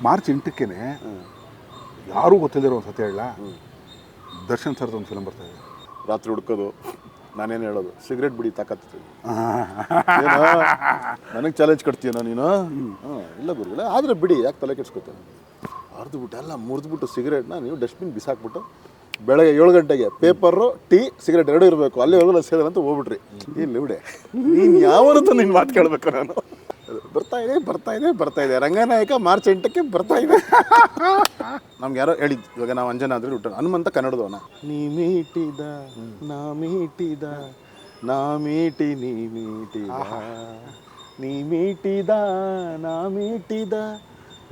March 8ಕ್ಕೆ ಯಾರೂ ಗೊತ್ತಿಲ್ಲದಿರೋ ಒಂದು ಸತ್ಯ ಹೇಳ, ದರ್ಶನ್ ಸರ್ದು ಒಂದು ಫಿಲಮ್ ಬರ್ತಾ ಇದೆ. ರಾತ್ರಿ ಹುಡ್ಕೋದು, ನಾನೇನು ಹೇಳೋದು, ಸಿಗರೇಟ್ ಬಿಡಿ ತಾಕತ್ತು ನನಗೆ ಚಾಲೆಂಜ್ ಕೊಡ್ತೀಯನೋ ನೀನು? ಇಲ್ಲ ಗುರುಗಳೇ, ಆದರೆ ಬಿಡಿ, ಯಾಕೆ ತಲೆ ಕೆಡ್ಸ್ಕೊತೇನೆ? ಅರ್ದುಬಿಟ್ಟು ಎಲ್ಲ ಮುರಿದ್ಬಿಟ್ಟು ಸಿಗರೇಟ್ನ ನೀವು ಡಸ್ಟ್ಬಿನ್ ಬಿಸಾಕ್ಬಿಟ್ಟು ಬೆಳಗ್ಗೆ 7 ಗಂಟೆಗೆ ಪೇಪರು, ಟೀ, ಸಿಗರೇಟ್ ಎರಡೂ ಇರಬೇಕು, ಅಲ್ಲಿವರೆಗೂ ಸೇರಿದ್ರೆ ಅಂತ ಹೋಗ್ಬಿಟ್ರಿ. ಇಲ್ಲಿ ಬಿಡೆ, ನೀನು ಯಾವತ್ತೂ ನಿನ್ನ ಮಾತು ಕೇಳಬೇಕು ನಾನು. ಬರ್ತಾ ಇದೆ ರಂಗನಾಯಕ ಮಾರ್ಚ್ 8ಕ್ಕೆ ಬರ್ತಾ ಇದೆ. ನಮ್ಗೆ ಯಾರೋ ಹೇಳಿದ್ದು, ಇವಾಗ ನಾವು ಅಂಜನ ಆದರೆ ಹುಟ್ಟು ಹನುಮಂತ ಕನ್ನಡದವನ. ನೀ ಮೀಟಿದ ನಾ ಮೀಟಿದ ನಾ ಮೀಟಿ ನೀ ಮೀಟಿದ, ನೀ ಮೀಟಿದ ನಾ ಮೀಟಿದ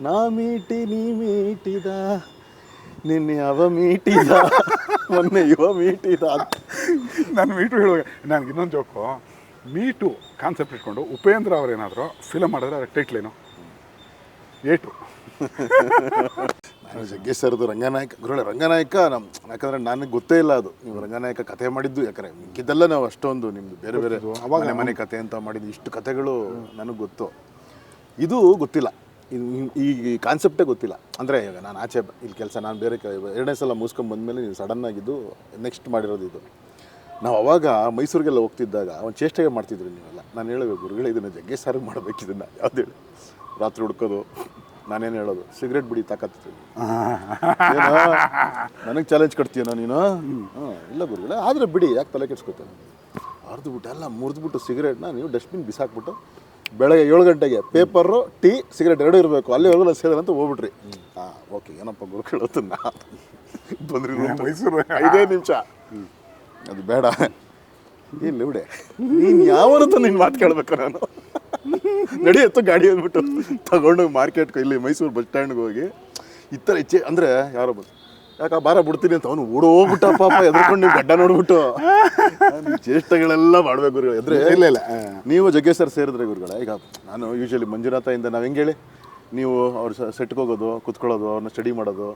ನಾ ಮೀಟಿ ನೀ ಮೀಟಿದ, ನಿನ್ನೆ ಅವ ಮೀಟಿದ ಮೊನ್ನೆ ಇವ ಮೀಟಿದ. ನಾನು ಮೀಟು ಹೇಳುವಾಗ ನನಗೆ ಇನ್ನೊಂದು ಜೋಕು, ಮೀಟು ಕಾನ್ಸೆಪ್ಟ್ ಇಟ್ಕೊಂಡು ಉಪೇಂದ್ರ ಅವರೇನಾದರೂ ಫಿಲಮ್ ಮಾಡಿದ್ರೆ ಅದರ ಟೈಟ್ಲೇನು? ಏಟು. ನಾನು ಜಗ್ಗೇಶ್ ಸರ್ದು ರಂಗನಾಯಕ ಗುರುಗಳೇ, ರಂಗನಾಯಕ ಯಾಕಂದರೆ ನನಗೆ ಗೊತ್ತೇ ಇಲ್ಲ ಅದು ನೀವು ರಂಗನಾಯಕ ಕಥೆ ಮಾಡಿದ್ದು. ಯಾಕಂದರೆ ಮಿಕ್ಕಿದ್ದೆಲ್ಲ ನಾವು ಅಷ್ಟೊಂದು ನಿಮ್ಮದು ಬೇರೆ ಬೇರೆ ಅವಾಗ ಮನೆ ಕಥೆ ಅಂತ ಮಾಡಿದ್ದು, ಇಷ್ಟು ಕಥೆಗಳು ನನಗೆ ಗೊತ್ತು. ಇದು ಗೊತ್ತಿಲ್ಲ, ಇದು ಈ ಕಾನ್ಸೆಪ್ಟೇ ಗೊತ್ತಿಲ್ಲ. ಅಂದರೆ ಇವಾಗ ನಾನು ಆಚೆ ಇಲ್ಲಿ ಕೆಲಸ, ನಾನು ಬೇರೆ 2ನೇ ಸಲ ಮುಗಿಸ್ಕೊಂಡು ಬಂದಮೇಲೆ ನೀವು ಸಡನ್ನಾಗಿದ್ದು ನೆಕ್ಸ್ಟ್ ಮಾಡಿರೋದು ಇದು. ನಾವು ಅವಾಗ ಮೈಸೂರಿಗೆಲ್ಲ ಹೋಗ್ತಿದ್ದಾಗ ಒಂದು ಚೇಷ್ಟೆಗೆ ಮಾಡ್ತಿದ್ರು ನೀವೆಲ್ಲ. ನಾನು ಹೇಳಬೇಕು ಗುರುಗಳೇ, ಇದನ್ನು ಜಗ್ಗೇಶ್ ಸಾರಿಗೆ ಮಾಡಬೇಕು, ಇದನ್ನು ಯಾವ್ದು ಹೇಳಿ. ರಾತ್ರಿ ಹುಡ್ಕೋದು, ನಾನೇನು ಹೇಳೋದು, ಸಿಗರೇಟ್ ಬಿಡಿ ತಾಕತ್ತು ನನಗೆ ಚಾಲೆಂಜ್ ಕೊಡ್ತೀಯನೋ ನೀನು? ಇಲ್ಲ ಗುರುಗಳೇ, ಆದರೆ ಬಿಡಿ, ಯಾಕೆ ತಲೆ ಕೆಡ್ಸ್ಕೊತೇನೆ? ಅರ್ದುಬಿಟ್ಟು ಎಲ್ಲ ಮುರಿದ್ಬಿಟ್ಟು ಸಿಗರೇಟ್ನ ನೀವು ಡಸ್ಟ್ಬಿನ್ ಬಿಸಾಕ್ಬಿಟ್ಟು ಬೆಳಗ್ಗೆ 7 ಗಂಟೆಗೆ ಪೇಪರು, ಟೀ, ಸಿಗರೇಟ್ ಎರಡೂ ಇರಬೇಕು, ಅಲ್ಲಿವರೆಗೂ ಸೇರಿದ್ರೆ ಅಂತ ಹೋಗ್ಬಿಟ್ರಿ. ಓಕೆ, ಏನಪ್ಪ ಗುರುಗಳು ನಾ ಬಂದ್ರಿ ಮೈಸೂರು 5 ನಿಮಿಷ, ಅದು ಬೇಡ. ಇಲ್ಲಿ ಬಿಡೆ, ನೀನು ಯಾವತ್ತೂ ನಿನ್ನ ಮಾತು ಕೇಳಬೇಕು ನಾನು. ನಡೆಯತ್ತು ಗಾಡಿ ಅಂದ್ಬಿಟ್ಟು ತಗೊಂಡೋಗಿ ಮಾರ್ಕೆಟ್ಗೆ, ಇಲ್ಲಿ ಮೈಸೂರು ಬಸ್ ಸ್ಟ್ಯಾಂಡ್ಗೆ ಹೋಗಿ ಈ ಥರ ಇಚ್ಛೆ ಅಂದರೆ ಯಾರೋ ಬಂದು ಯಾಕೆ ಬಾರ ಬಿಡ್ತೀನಿ ಅಂತ ಅವನು ಓಡೋಗ್ಬಿಟ್ಟ ಪಾಪ, ಎದ್ಕೊಂಡು ನೀವು ಗಡ್ಡ ನೋಡ್ಬಿಟ್ಟು. ಚೇಷ್ಟೆಗಳೆಲ್ಲ ಮಾಡಬೇಕು ಗುರುಗಳು. ಎದ್ರೆ ಇಲ್ಲ ನೀವು ಜಗ್ಗೇಶ್ ಸರ್ ಸೇರಿದ್ರೆ ಗುರುಗಳೇ, ಈಗ ನಾನು ಯೂಶಲಿ ಮಂಜುನಾಥಯಿಂದ ನಾವು ಹೆಂಗೆ ಹೇಳಿ, ನೀವು ಅವ್ರು ಸೆಟ್ಗೆ ಹೋಗೋದು, ಕುತ್ಕೊಳ್ಳೋದು, ಅವ್ರನ್ನ ಸ್ಟಡಿ ಮಾಡೋದು,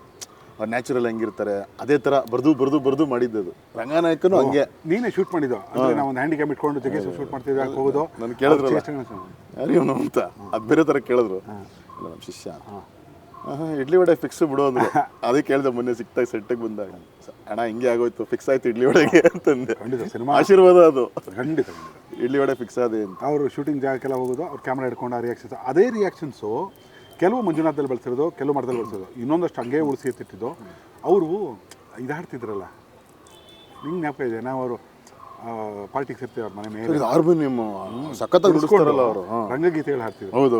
ಅವ್ರು ನ್ಯಾಚುರಲ್ ಹೆಂಗಿರ್ತಾರೆ ಅದೇ ಥರ ಬರ್ದು ಮಾಡಿದ್ದದು. ರಂಗನಾಯಕನು ಹಂಗೆ. ನೀನೇ ಶೂಟ್ ಮಾಡಿದ್ದು? ನಾವು ಒಂದು ಹ್ಯಾಂಡಿಕ್ಯಾಮ್ ಇಟ್ಕೊಂಡು ಜಗ್ಗೇಶ್ ಶೂಟ್ ಮಾಡ್ತಿದ್ವಿ, ಅಲ್ಲಿ ಹೋಗೋದು. ನಾನು ಕೇಳಿದ್ರಲ್ಲ ಯಾರಿವನು ಅಂತ, ಅದು ಬೇರೆ ಥರ ಕೇಳಿದ್ರು. ಇಲ್ಲ ನಮ್ಮ ಶಿಷ್ಯ, ಇಡ್ಲಿ ವಡೆ ಫಿಕ್ಸ್ ಬಿಡು ಅಂದರು. ಅದೇ ಕೇಳಿದೆ ಮೊನ್ನೆ ಸಿಕ್ತಾಗ ಸೆಟ್ಟಿಗೆ ಬಂದಾಗ, ಅಣ್ಣ ಹಿಂಗೆ ಆಗೋಯ್ತು, ಫಿಕ್ಸ್ ಆಯ್ತು ಇಡ್ಲಿ ವಡೆಗೆ ಅಂತಂದೆ. ಖಂಡಿತ ಸಿನಿಮಾ ಆಶೀರ್ವಾದ ಅದು. ಖಂಡಿತ ಇಡ್ಲಿ ವಡೆ ಫಿಕ್ಸ್ ಆದೆ ಅಂತ. ಅವರು ಶೂಟಿಂಗ್ ಜಾಗಕ್ಕೆಲ್ಲ ಹೋಗೋದು, ಅವ್ರು ಕ್ಯಾಮ್ರಾ ಹಿಡ್ಕೊಂಡು ಆ ರಿಯಾಕ್ಷನ್ಸ್, ಅದೇ ರಿಯಾಕ್ಷನ್ಸು ಕೆಲವು ಮಂಜುನಾಥದಲ್ಲಿ ಬಳಸಿರೋದು, ಕೆಲವು ಮರದಲ್ಲಿ ಬಳಸೋದು, ಇನ್ನೊಂದಷ್ಟು ಹಂಗೆ ಉಳಿಸಿ ಎತ್ತಿಟ್ಟಿದ್ದು. ಅವರು ಇದಾಡ್ತಿದ್ರಲ್ಲ, ನಿಂಗೆ ಜ್ಞಾಪಕ ಇದೆ, ನಾವು ಅವರು ಪಾರ್ಟಿಗೆ ಸೇರ್ತೀವಿ ಅವ್ರ ಮನೆ ಮೇಲೆ, ಹಾರ್ಮೋನಿಯಂ ಸಖತ್ತಾಗಿ ನುಡಿಸ್ತಾರಲ್ಲ ಅವರು, ರಂಗಗೀತೆಗಳು ಹಾಡ್ತಿದ್ರು. ಹೌದು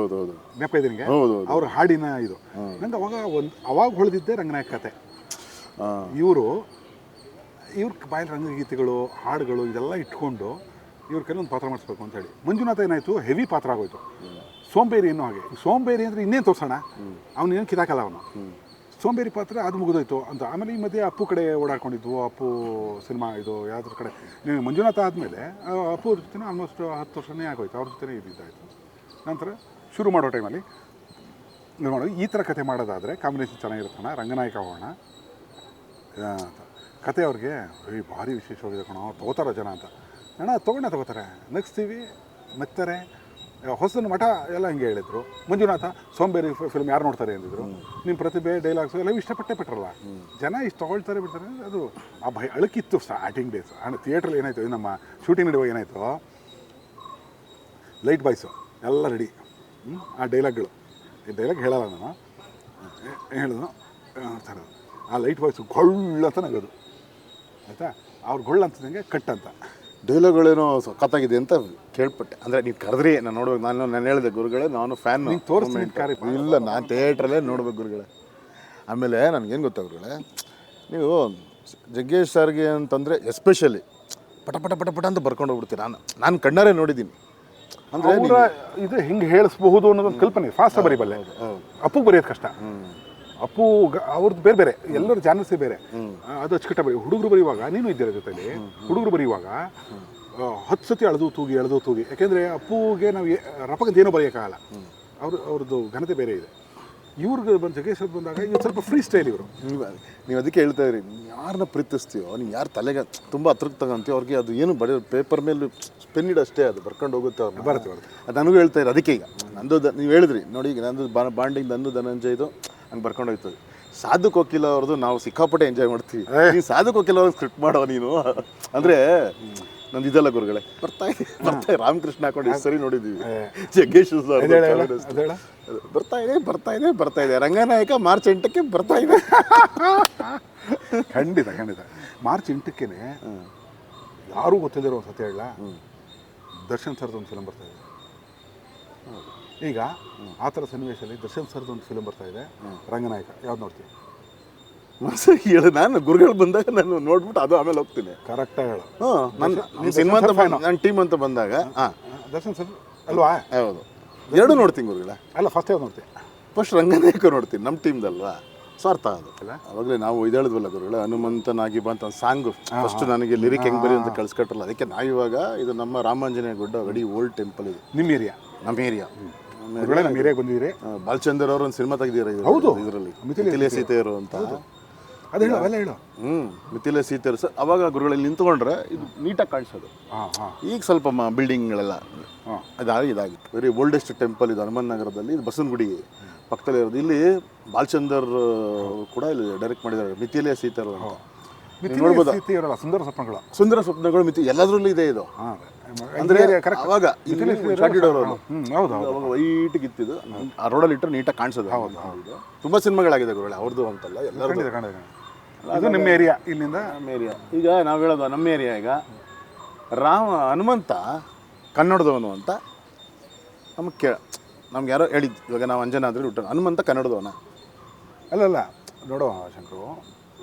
ಜ್ಞಾಪಕ ಇದೆ ನಿಮಗೆ? ಅವ್ರ ಹಾಡಿನ ಇದು ನಂಗೆ ಅವಾಗ ಹೊಳೆದಿದ್ದೆ ರಂಗನಾಯಕ ಕತೆ. ಇವ್ರ ಬಾಯಲ್ಲಿ ರಂಗಗೀತೆಗಳು, ಹಾಡುಗಳು ಇದೆಲ್ಲ ಇಟ್ಕೊಂಡು ಇವ್ರ ಕೆಲವೊಂದು ಪಾತ್ರ ಮಾಡಿಸ್ಬೇಕು ಅಂತ ಹೇಳಿ. ಮಂಜುನಾಥ ಏನಾಯಿತು, ಹೆವಿ ಪಾತ್ರ ಆಗೋಯ್ತು. ಸೋಂಬೇರಿ ಅನ್ನೋ ಹಾಗೆ, ಸೋಂಬೇರಿ ಅಂದರೆ ಇನ್ನೇನು ತೋರಿಸೋಣ, ಅವನೇನು ಕಿದಾಕಲ್ಲ ಅವನು. ಸೋಂಬೇರಿ ಪಾತ್ರ ಅದು ಮುಗಿದೋಯ್ತು ಅಂತ. ಆಮೇಲೆ ಈ ಮಧ್ಯೆ ಅಪ್ಪು ಕಡೆ ಓಡಾಡ್ಕೊಂಡಿದ್ವು. ಅಪ್ಪು ಸಿನಿಮಾ ಇದು ಯಾವುದ್ರ ಕಡೆ, ನೀವು ಮಂಜುನಾಥ ಆದಮೇಲೆ ಅಪ್ಪು ಜೊತೆ ಆಲ್ಮೋಸ್ಟ್ 10 ವರ್ಷನೇ ಆಗೋಯ್ತು, ಅವ್ರ ಜೊತೆ ಇದ್ದಿದ್ದಾಯಿತು. ನಂತರ ಶುರು ಮಾಡೋ ಟೈಮಲ್ಲಿ ಈ ಥರ ಕತೆ ಮಾಡೋದಾದರೆ ಕಾಂಬಿನೇಷನ್ ಚೆನ್ನಾಗಿರುತ್ತಾನ, ರಂಗನಾಯಕ ಹೋಗೋಣ ಅಂತ. ಕತೆ ಅವ್ರಿಗೆ ಭಾರಿ ವಿಶೇಷವಾಗಿದೆ ಕಣೋ, ತೊಗೋತಾರ ಜನ ಅಂತ. ಅಣ್ಣ ತೊಗೋತಾರೆ, ನಗಿಸ್ತೀವಿ, ನಗ್ತಾರೆ. ಹೊಸನ ಮಠ ಎಲ್ಲ ಹಿಂಗೆ ಹೇಳಿದರು. ಮಂಜುನಾಥ ಸೋಂಬೇರಿ ಫಿಲ್ಮ್ ಯಾರು ನೋಡ್ತಾರೆ ಅಂದಿದ್ರು. ನಿಮ್ಮ ಪ್ರತಿಭೆ, ಡೈಲಾಗ್ಸು ಎಲ್ಲ ಇಷ್ಟಪಟ್ಟರಲ್ಲ ಜನ, ಇಷ್ಟು ತೊಗೊಳ್ತಾರೆ ಬಿಡ್ತಾರೆ. ಅದು ಆ ಭಯ ಅಳಕಿತ್ತು ಸ್ಟಾರ್ಟಿಂಗ್ ಡೇಸ್. ಥಿಯೇಟ್ರಲ್ಲಿ ಏನಾಯಿತು, ನಮ್ಮ ಶೂಟಿಂಗ್ ನಡೆಯುವಾಗ ಏನಾಯಿತು, ಲೈಟ್ ಬಾಯ್ಸು ಎಲ್ಲ ರೆಡಿ, ಆ ಡೈಲಾಗ್ಗಳು, ಈ ಡೈಲಾಗ್ ಹೇಳಲ್ಲ ನಾನು, ಹೇಳಿದ್ರು ಆ ಲೈಟ್ ಬಾಯ್ಸು ಗೊಳ್ಳು ಅಂತ ನಗೋದು, ಆಯಿತಾ. ಅವ್ರು ಗೊಳ್ಳು ಅಂತಂದಂಗೆ ಕಟ್ ಅಂತ ಡೈಲಾಗ್ಗಳೇನೋ ಸಖತ್ತಾಗಿದೆ ಅಂತ ಕೇಳ್ಪಟ್ಟೆ. ಅಂದರೆ ನೀವು ಕರೆದ್ರಿ, ನಾನು ನೋಡ್ಬೇಕು. ನಾನು ಹೇಳಿದೆ ಗುರುಗಳೇ, ನಾನು ಫ್ಯಾನ್. ಇಲ್ಲ, ನಾನು ಥಿಯೇಟ್ರಲ್ಲೇ ನೋಡ್ಬೇಕು ಗುರುಗಳೇ. ಆಮೇಲೆ ನನಗೇನು ಗೊತ್ತಾ ಗುರುಗಳೇ, ನೀವು ಜಗ್ಗೇಶ್ ಸರ್ಗೆ ಅಂತಂದರೆ ಎಸ್ಪೆಷಲಿ ಪಟ ಅಂತ ಬರ್ಕೊಂಡು ಹೋಗ್ಬಿಡ್ತೀನಿ. ನಾನು ಕಣ್ಣಾರೆ ನೋಡಿದ್ದೀನಿ. ಅಂದರೆ ಇದು ಹಿಂಗೆ ಹೇಳಿಸ್ಬಹುದು ಅನ್ನೋದೊಂದು ಕಲ್ಪನೆ. ಫಾಸ್ಟ್ ಬರೀಬಲ್ಲೆ, ಅಪ್ಪು ಬರೆಯೋದು ಕಷ್ಟ. ಅಪ್ಪು ಅವ್ರದ್ದು ಬೇರೆ ಬೇರೆ, ಎಲ್ಲರ ಜಾನರ್ಸೇ ಬೇರೆ. ಅದು ಅಚ್ಚುಕಟ್ಟ ಬರೀ. ಹುಡುಗರು ಬರೆಯುವಾಗ, ನೀನು ಇದ್ದೀರ ಜೊತೆಲಿ, ಹುಡುಗರು ಬರೆಯುವಾಗ 10 ಸತಿ ಎಳೆದು ತೂಗಿ. ಯಾಕೆಂದರೆ ಅಪ್ಪುಗೆ ನಾವು ರಪಕಂತ ಏನೂ ಬರೆಯೋಕ್ಕಾಗಲ್ಲ, ಅವ್ರದ್ದು ಘನತೆ ಬೇರೆ ಇದೆ. ಇವ್ರಿಗೆ ಬಂದು ಜಗ್ಗೇಶ್ ಅವ್ರು ಬಂದಾಗ ಇವ್ರು ಸ್ವಲ್ಪ ಫ್ರೀ ಸ್ಟೈಲ್ ಇವರು. ನೀವು ಅದಕ್ಕೆ ಹೇಳ್ತಾ ಇದ್ರಿ, ಯಾರನ್ನ ಪ್ರೀತಿಸ್ತೀಯೋ ನೀವು ಯಾರು ತಲೆಗೆ ತುಂಬ ಹತ್ರಕ್ಕೆ ತಗೊಂತೀವಿ ಅವ್ರಿಗೆ ಅದು ಏನು ಬರೆಯೋ ಪೇಪರ್ ಮೇಲೆ ಪೆನ್ ಇಡಷ್ಟೇ ಅದು ಬರ್ಕೊಂಡು ಹೋಗುತ್ತೆ ಅವ್ರನ್ನ. ಬರುತ್ತೆ. ಅದು ನನಗೂ ಹೇಳ್ತಾ ಇರಿ. ಅದಕ್ಕೆ ಈಗ ನಂದು ನೀವು ಹೇಳಿದ್ರಿ ನೋಡಿ, ಈಗ ನಂದು ಬಾಂಡಿಂಗ್ ನಂದು ಧನಂಜಯದು ಹಂಗೆ ಬರ್ಕೊಂಡು ಹೋಗ್ತದೆ. ಸಾಧು ಕೋಕಿಲ ಅವ್ರದ್ದು ನಾವು ಸಿಕ್ಕಾಪಟ್ಟೆ ಎಂಜಾಯ್ ಮಾಡ್ತೀವಿ. ನೀನು ಸಾಧು ಕೋಕಿಲ ಅವ್ರಿಗೆ ಸ್ಕ್ರಿಪ್ಟ್ ಮಾಡೋ ನೀನು ಅಂದರೆ ನಂದು ಇದೆಲ್ಲ ಗುರುಗಳೇ ಬರ್ತಾ ಇದೆ ರಾಮಕೃಷ್ಣ ಹಾಕೊಂಡು ಎಷ್ಟು ಸರಿ ನೋಡಿದ್ದೀವಿ. ಜಗ್ಗೇಶ್ ಬರ್ತಾ ಇದೆ ರಂಗನಾಯಕ ಮಾರ್ಚ್ 8ಕ್ಕೆ ಬರ್ತಾ ಇದೆ. ಖಂಡಿತ ಮಾರ್ಚ್ 8ಕ್ಕೆ ಯಾರೂ ಗೊತ್ತಿಲ್ಲದಿರೋ ಒಂದು ಸತ್ಯ ಹೇಳ, ದರ್ಶನ್ ಸರ್ದು ಒಂದು ಫಿಲಮ್ ಬರ್ತಾ ಇದೆ ಈಗ. ಆ ಥರ ಸನ್ನಿವೇಶದಲ್ಲಿ ದರ್ಶನ್ ಸರ್ದು ಒಂದು ಫಿಲಮ್ ಬರ್ತಾ ಇದೆ, ರಂಗನಾಯಕ. ಯಾವ್ದು ನೋಡ್ತೀವಿ? ಹೇಳು, ನಾನು ಗುರುಗಳು ಬಂದಾಗ ನಾನು ನೋಡ್ಬಿಟ್ಟು ಅದು ಆಮೇಲೆ ಹೋಗ್ತೀನಿ. ಕರೆಕ್ಟಾಗಿ ಹೇಳು. ನನ್ನ ಸಿನಿಮಾ ಅಂತ ನನ್ನ ಟೀಮ್ ಅಂತ ಬಂದಾಗ ದರ್ಶನ್ ಸರ್ ಅಲ್ವಾ? ಹೌದು, ಎರಡು ನೋಡ್ತೀನಿ ಗುರುಗಳ. ಅಲ್ಲ, ಫಸ್ಟ್ ಯಾವ್ದು ನೋಡ್ತೀನಿ? ಫಸ್ಟ್ ರಂಗನಾಯಕ ನೋಡ್ತೀನಿ, ನಮ್ಮ ಟೀಮ್ದಲ್ವಾ. ಸ್ವಾರ್ಥ ಅದು ಅವಾಗಲೇ ನಾವು ಹೇಳಿದ್ವಲ್ಲ ಗುರುಗಳ, ಹನುಮಂತನಾಗಿ ಬಂತ ಸಾಂಗು ಫಸ್ಟ್ ನನಗೆ ಲಿರಿಕ್ ಹೆಂಗೆ ಬರಿ ಅಂತ ಕಳ್ಸ್ಕೊಟ್ರಲ್ಲ. ಅದಕ್ಕೆ ನಾವಿವಾಗ ಇದು ನಮ್ಮ ರಾಮಾಂಜನೇಯ ಗುಡ್ಡ ಗಡಿ ಓಲ್ಡ್ ಟೆಂಪಲ್ ಇದು. ನಿಮ್ಮ ಏರಿಯಾ? ನಮ್ಮ ಏರಿಯಾ ಬಂದಿದ್ದೀರಿ. ಬಾಲಚಂದ್ರ ಅವರು ಒಂದು ಸಿನಿಮಾ ತೆಗೆದಿರ. ಹೌದು, ಇದರಲ್ಲಿ ಮಿಥಿಲೆ ಸೀತೆಯರು ಅಂತ. ಅದು ಹೇಳು, ಅವೆಲ್ಲ ಹೇಳು. ಮಿಥಿಲೆ ಸೀತೆಯರು ಸರ್. ಅವಾಗ ಗುರುಗಳಲ್ಲಿ ನಿಂತ್ಕೊಂಡ್ರೆ ಇದು ನೀಟಾಗಿ ಕಾಣಿಸೋದು. ಈಗ ಸ್ವಲ್ಪ ಬಿಲ್ಡಿಂಗ್ಗಳೆಲ್ಲ ಇದಾಗಿತ್ತು. ವೆರಿ ಓಲ್ಡೆಸ್ಟ್ ಟೆಂಪಲ್ ಇದು ಹನುಮನ್ ನಗರದಲ್ಲಿ. ಇದು ಬಸವನಗುಡಿ ಪಕ್ಕದಲ್ಲಿ ಇರೋದು. ಇಲ್ಲಿ ಬಾಲಚಂದರ್ ಕೂಡ ಇಲ್ಲಿ ಡೈರೆಕ್ಟ್ ಮಾಡಿದ್ದಾರೆ, ಮಿಥಿಲೆ ಸೀತೆಯರು ಅಂತ. ನೋಡ್ಬೋದು, ಸುಂದರ ಸ್ವಪ್ನಗಳು ಮಿತಿ ಎಲ್ಲದರಲ್ಲೂ ಇದೆ ಇದು. ಅಂದ್ರೆ ಅವಾಗ ಅವಾಗ ವೈಟಿಗೆ ಇತ್ತಿದ್ದು, ಆ ರೋಡಲ್ಲಿ ಇಟ್ಟರೆ ನೀಟಾಗಿ ಕಾಣಿಸೋದು. ತುಂಬಾ ಸಿನಿಮಾಗಳಾಗಿದೆ ಗುರುಗಳೇ, ಅವ್ರದ್ದು ಅಂತಲ್ಲ, ಎಲ್ಲರೂ. ನಿಮ್ಮ ಏರಿಯಾ, ಇಲ್ಲಿಂದ ನಮ್ಮ ಏರಿಯಾ. ಈಗ ನಾವು ಹೇಳೋದು ನಮ್ಮ ಏರಿಯಾ. ಈಗ ಹನುಮಂತ ಕನ್ನಡದವನು ಅಂತ ನಮ್ಗೆ ಯಾರೋ ಹೇಳಿದ್ದು. ಇವಾಗ ನಾವು ಅಂಜನ ಅಂದರೆ ಹುಟ್ಟ ಹನುಮಂತ ಕನ್ನಡದವನ ಅಲ್ಲಲ್ಲ. ನೋಡೋ ಶಂಕರು,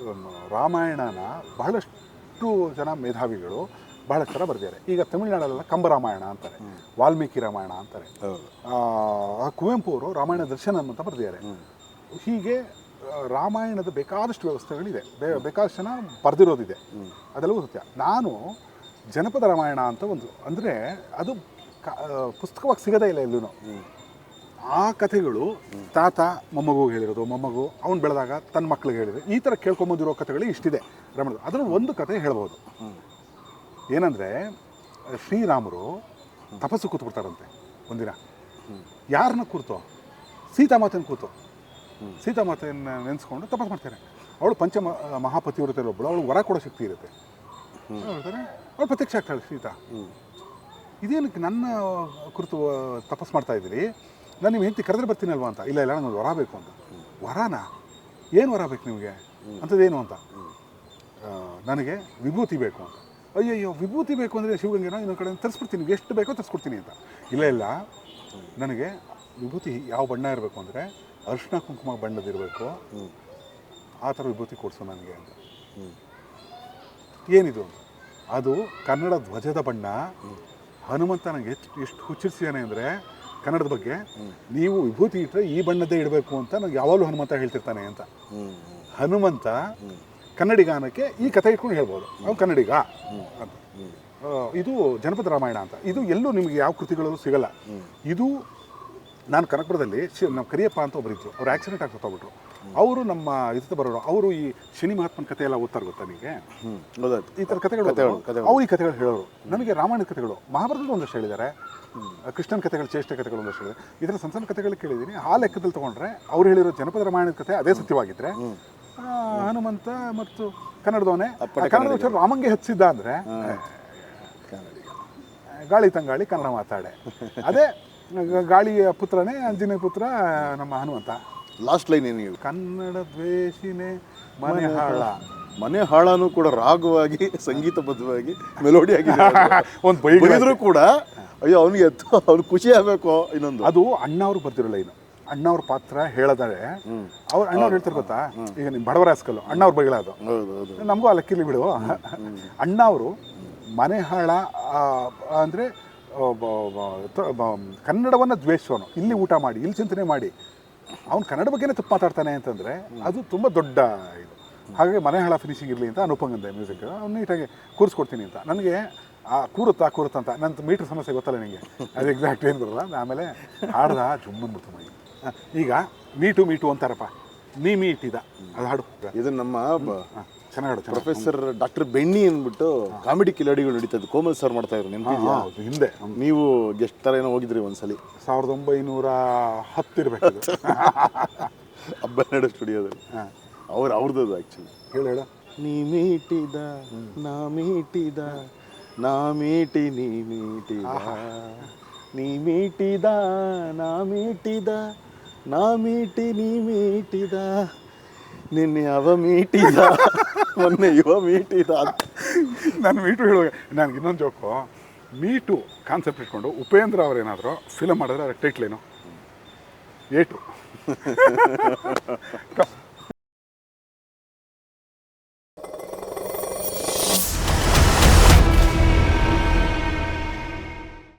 ರಾಮಾಯಣನ ಬಹಳಷ್ಟು ಜನ ಮೇಧಾವಿಗಳು ಬಹಳಷ್ಟು ಥರ ಬರ್ದಿದ್ದಾರೆ. ಈಗ ತಮಿಳುನಾಡಲ್ಲೆಲ್ಲ ಕಂಬರಾಮಾಯಣ ಅಂತಾರೆ, ವಾಲ್ಮೀಕಿ ರಾಮಾಯಣ ಅಂತಾರೆ. ಕುವೆಂಪು ಅವರು ರಾಮಾಯಣ ದರ್ಶನಂ ಅಂತ ಬರ್ದಿದ್ದಾರೆ. ಹೀಗೆ ರಾಮಾಯಣದ ಬೇಕಾದಷ್ಟು ವ್ಯವಸ್ಥೆಗಳಿದೆ, ಬೇಕಾದಷ್ಟು ಜನ ಬರೆದಿರೋದಿದೆ, ಅದೆಲ್ಲವೂ ಸತ್ಯ. ನಾನು ಜನಪದ ರಾಮಾಯಣ ಅಂತ ಒಂದು, ಅಂದರೆ ಅದು ಪುಸ್ತಕವಾಗಿ ಸಿಗೋದೇ ಇಲ್ಲ ಎಲ್ಲೂ. ಆ ಕಥೆಗಳು ತಾತ ಮೊಮ್ಮಗು ಹೇಳಿರೋದು, ಮೊಮ್ಮಗು ಅವನು ಬೆಳೆದಾಗ ತನ್ನ ಮಕ್ಳಿಗೆ ಹೇಳಿದ್ರು, ಈ ಥರ ಕೇಳ್ಕೊಂಬಂದಿರೋ ಕಥೆಗಳು ಇಷ್ಟಿದೆ ರಾಮಾಯಣ. ಅದರಲ್ಲಿ ಒಂದು ಕಥೆ ಹೇಳ್ಬೋದು. ಏನಂದರೆ, ಶ್ರೀರಾಮರು ತಪಸ್ಸು ಕೂತ್ಬಿಡ್ತಾರಂತೆ ಒಂದಿನ. ಯಾರನ್ನ ಕೂರ್ತೋ? ಸೀತಾಮಾತೆನ ಕೂತು. ಸೀತಾಮಾತೆಯನ್ನು ನೆನೆಸ್ಕೊಂಡು ತಪಸ್ಸು ಮಾಡ್ತಾರೆ. ಅವಳು ಮಹಾಪತಿವ್ರತೆ ಒಬ್ಬಳು, ಅವಳು ವರ ಕೊಡೋ ಶಕ್ತಿ ಇರುತ್ತೆ. ಹೇಳ್ತಾರೆ, ಅವಳು ಪ್ರತ್ಯಕ್ಷ ಆಗ್ತಾಳೆ ಸೀತಾ. ಇದೇನಕ್ಕೆ ನನ್ನ ಕುರಿತು ತಪಸ್ಸು ಮಾಡ್ತಾ ಇದ್ದೀರಿ? ನಾನು ನಿಮ್ಮ ಹೆಂಡತಿ ಕರೆದ್ರೆ ಬರ್ತೀನಲ್ವಾ ಅಂತ. ಇಲ್ಲ ನನಗೆ ವರ ಬೇಕು ಅಂತ. ವರಾನ? ಏನು ವರ ಬೇಕು ನಿಮಗೆ? ಅಂಥದ್ದೇನು ಅಂತ. ನನಗೆ ವಿಭೂತಿ ಬೇಕು ಅಂತ. ಅಯ್ಯಯ್ಯೋ, ವಿಭೂತಿ ಬೇಕು ಅಂದರೆ ಶಿವಗಂಗೆನೋ ಇನ್ನೊಂದು ಕಡೆ ತರಿಸ್ಬಿಡ್ತೀನಿ, ಎಷ್ಟು ಬೇಕೋ ತರಿಸ್ಕೊಡ್ತೀನಿ ಅಂತ. ಇಲ್ಲ, ನನಗೆ ವಿಭೂತಿ ಯಾವ ಬಣ್ಣ ಇರಬೇಕು ಅಂದರೆ ಅರಿಶಿನ ಕುಂಕುಮ ಬಣ್ಣದಿರಬೇಕು, ಆ ಥರ ವಿಭೂತಿ ಕೊಡಿಸು ನನಗೆ ಅಂತ. ಏನಿದು ಅಂತ. ಅದು ಕನ್ನಡ ಧ್ವಜದ ಬಣ್ಣ. ಹನುಮಂತ ನನಗೆ ಎಷ್ಟು ಹುಚ್ಚಿರಿಸಿದಾನೆ ಅಂದರೆ ಕನ್ನಡದ ಬಗ್ಗೆ, ನೀವು ವಿಭೂತಿ ಇಟ್ಟರೆ ಈ ಬಣ್ಣದ್ದೇ ಇಡಬೇಕು ಅಂತ ನನಗೆ ಯಾವಾಗಲೂ ಹನುಮಂತ ಹೇಳ್ತಿರ್ತಾನೆ ಅಂತ. ಹನುಮಂತ ಕನ್ನಡಿಗಾನಕ್ಕೆ ಈ ಕಥೆ ಇಟ್ಕೊಂಡು ಹೇಳ್ಬೋದು, ಅವ್ನು ಕನ್ನಡಿಗ ಅಂತ. ಇದು ಜನಪದ ರಾಮಾಯಣ ಅಂತ. ಇದು ಎಲ್ಲೂ ನಿಮಗೆ ಯಾವ ಕೃತಿಗಳಲ್ಲೂ ಸಿಗಲ್ಲ. ಇದು ನಾನು ಕನಕಪುರದಲ್ಲಿ ನಮ್ಮ ಕರಿಯಪ್ಪ ಅಂತ ಒಬ್ಬರಿದ್ರು, ಅವ್ರು ಆಕ್ಸಿಡೆಂಟ್ ಆಗಿ ಸತ್ತೋಗ್ಬಿಟ್ರು. ಅವರು ನಮ್ಮ ಇದಕ್ಕೆ ಬರೋರು. ಅವರು ಈ ಶನಿ ಮಹಾತ್ಮನ ಕಥೆ ಎಲ್ಲ ಓದ್ತಾರೆ ಗೊತ್ತಾ ನಿಮಗೆ? ಈ ಥರ ಕಥೆಗಳು ಅವ್ರು ಈ ಕಥೆಗಳು ಹೇಳೋರು. ನನಗೆ ರಾಮಾಯಣದ ಕಥೆಗಳು, ಮಹಾಭಾರತದ ಒಂದಷ್ಟು ಹೇಳಿದ್ದಾರೆ, ಕೃಷ್ಣನ ಕಥೆಗಳು, ಚೇಷ್ಟೆ ಕಥೆಗಳು ಒಂದಷ್ಟು ಹೇಳಿದ್ದಾರೆ. ಈ ಥರ ಸಣ್ಣ ಸಣ್ಣ ಕಥೆಗಳು ಕೇಳಿದ್ದೀನಿ. ಆ ಲೆಕ್ಕದಲ್ಲಿ ತೊಗೊಂಡ್ರೆ ಅವ್ರು ಹೇಳಿರೋ ಜನಪದ ರಾಮಾಯಣದ ಕಥೆ ಅದೇ ಸತ್ಯವಾಗಿದ್ದರೆ, ಹನುಮಂತ ಮತ್ತು ಕನ್ನಡದವನೇ ಕನ್ನಡ ರಾಮಂಗೆ ಹಚ್ಚಿದ್ದ ಅಂದರೆ ಗಾಳಿ ತಂಗಾಳಿ ಕನ್ನಡ ಮಾತಾಡೆ. ಅದೇ ಗಾಳಿಯ ಪುತ್ರನೇ ಆಂಜನೇಯ ಪುತ್ರ ನಮ್ಮ ಹನುಮಂತ. ಲಾಸ್ಟ್ ಲೈನ್ ಏನು? ಕನ್ನಡ ದ್ವೇಷಿನೇ ಮನೆ ಹಾಳ. ಮನೆ ಹಾಳನೂ ಕೂಡ ರಾಗವಾಗಿ ಸಂಗೀತಬದ್ಧವಾಗಿ ಮೆಲೋಡಿ ಆಗಿದೆ. ಒಂದು ಬೈದ್ರು ಕೂಡ ಅಯ್ಯೋ ಅವನಿಗೆ ಅವ್ನು ಖುಷಿ ಆಗಬೇಕು. ಇನ್ನೊಂದು ಅದು ಅಣ್ಣವ್ರು ಬರ್ತಿರೋ ಲೈನು. ಅಣ್ಣವ್ರ ಪಾತ್ರ ಹೇಳದರೆ ಅವ್ರು ಅಣ್ಣವ್ರು ಹೇಳ್ತಾರೆ ಗೊತ್ತಾ, ಈಗ ನಿಮ್ಮ ಬಡವರ ಹಾಸ್ಕಲ್ಲು ಅಣ್ಣವ್ರ ಬೈಗಳ ಅದು ನಮಗೂ ಆ ಲೆಕ್ಕಿಲಿ ಬಿಡು. ಅಣ್ಣವರು ಮನೆ ಹಾಳ ಅಂದರೆ ಕನ್ನಡವನ್ನು ದ್ವೇಷವನು, ಇಲ್ಲಿ ಊಟ ಮಾಡಿ ಇಲ್ಲಿ ಚಿಂತನೆ ಮಾಡಿ ಅವ್ನು ಕನ್ನಡ ಬಗ್ಗೆನೇ ತಪ್ಪು ಮಾತಾಡ್ತಾನೆ ಅಂತಂದರೆ ಅದು ತುಂಬ ದೊಡ್ಡ ಇದು. ಹಾಗಾಗಿ ಮನೆ ಹಾಳ ಫಿನಿಶಿಂಗ್ ಇರಲಿ ಅಂತ ಅನುಪಂಗಂದೆ ಮ್ಯೂಸಿಕ್ ಅವ್ನು ನೀಟಾಗಿ ಕೂರಿಸ್ಕೊಡ್ತೀನಿ ಅಂತ. ನನಗೆ ಕೂರುತ್ತಾ ಅಂತ ನನ್ನ ಮೀಟ್ರ್ ಸಮಸ್ಯೆ ಗೊತ್ತಲ್ಲ ನಿಮಗೆ, ಅದು ಎಕ್ಸಾಕ್ಟ್ ಏನು ಬರಲ್ಲ. ಆಮೇಲೆ ಹಾಡ್ದ ಜುಮ್ಮನ್ಬಿಡ್ತು ಮೈ. ಈಗ ಮೀಟು ಮೀಟು ಅಂತಾರಪ್ಪ, ನೀ ಮೀಟಿದ ಅದು ಹಾಡು. ಇದು ನಮ್ಮ ಚೆನ್ನಾಗಿ ಹಾಡು, ಚೆನ್ನಾಗಿ. ಪ್ರೊಫೆಸರ್ ಡಾಕ್ಟರ್ ಬೆಣ್ಣಿ ಅಂದ್ಬಿಟ್ಟು ಕಾಮಿಡಿ ಕಿಲಾಡಿಗಳು ನಡೀತದ್ದು, ಕೋಮಲ್ ಸರ್ ಮಾಡ್ತಾ ಇದ್ರು ನೆನಪಿದ್ಯಾ? ಹೌದು, ಹಿಂದೆ ನೀವು ಗೆಸ್ಟ್ ಥರ ಏನೋ ಹೋಗಿದ್ರಿ ಒಂದ್ಸಲಿ, 1910 ಇರಬೇಕು. ಹಬ್ಬ ಸ್ಟುಡಿಯೋದಲ್ಲಿ ಅವ್ರದ್ದು ಆ್ಯಕ್ಚುಲಿ. ಹೇಳು. ನೀ ಮೀಟಿದ ನಾ ಮೀಟಿದ ನಾ ಮೀಟಿ ನೀ ಮೀಟಿದ, ನೀ ಮೀಟಿದ ನಾ ಮೀಟಿದ ನಾ ಮೀಟಿ ನೀ ಮೀಟಿದ, ನಿನ್ನೆ ಅವ ಮೀಟಿದ ಮೊನ್ನೆ ಇವ ಮೀಟಿದ. ನಾನು ಮೀಟು ಹೇಳುವಾಗ ನನಗೆ ಇನ್ನೊಂದು ಜೋಕು, ಮೀಟು ಕಾನ್ಸೆಪ್ಟ್ ಇಟ್ಕೊಂಡು ಉಪೇಂದ್ರ ಅವರೇನಾದರೂ ಫಿಲಮ್ ಮಾಡಿದ್ರೆ ಅದಕ್ಕೆ ಟೈಟ್ಲೇನು? ಏಟು.